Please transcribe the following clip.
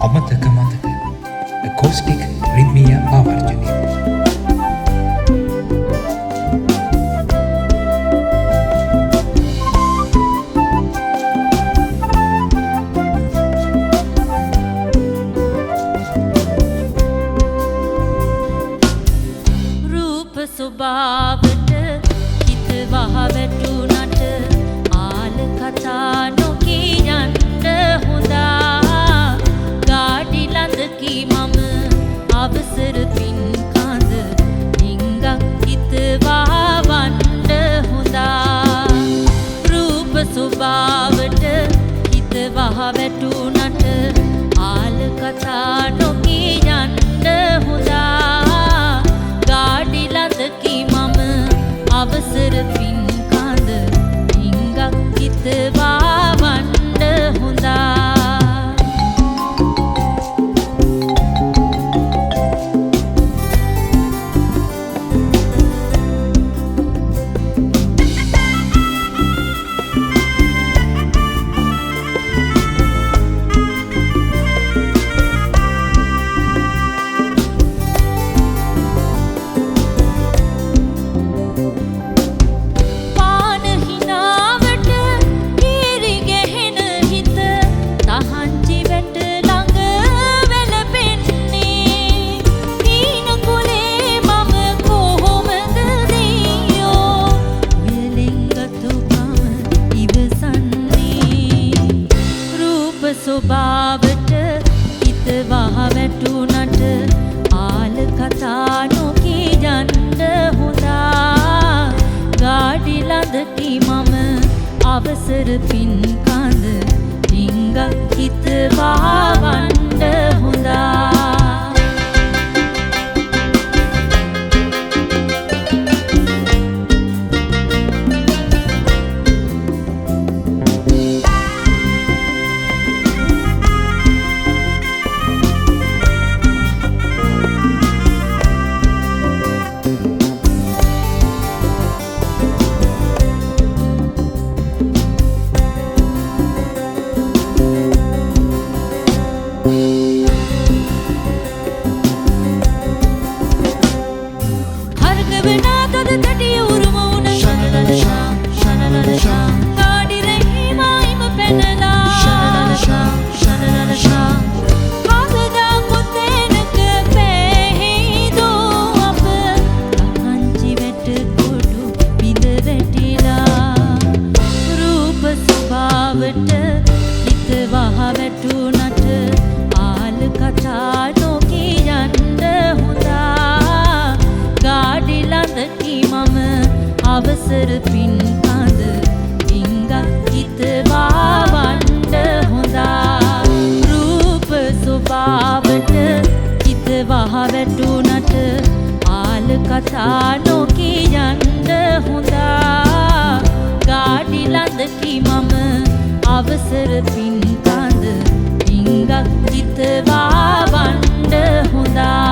අමතක මතක කෝස්ටික් රිම්මිය ආවර්ජනය රූප ස්වභාවට හිත වහ වැටුණට ආල කතා නොකී යන්න හොඳා ගාඩි ළඳකි මම අවසර පින් කඳ ඩිංගක් හිත වහවන්න හොඳා රූප ස්වභාවට හිත වහ වැටුණට ආල කතා නොකී යන්න හොඳා ගාඩි ළඳකි මම අවසර පින් කඳ ඩිංගක් හිත වහවන්න හොඳා ස්වභාවට හිත වහ වැටුණට ආල කතා නොකී යන්න හොඳා ගාඩි ළඳකි මම අවසර පින් කඳ ඩිංගක් හිත වහවන්න හොඳා හිත වහ වැටුණට ආල කතා නොකී යන්න හොඳා ගාඩි ළඳකි මම අවසර පින් කඳ ඩිංගක් හිත වහවන්න හොඳා රූප ස්වභාවට හිත වහ වැටුණට ආල කතා නොකී යන්න හොඳා ගාඩි ළඳකි මම අවසර පින් කඳ ඩිංගක් හිත වහවන්න හොඳා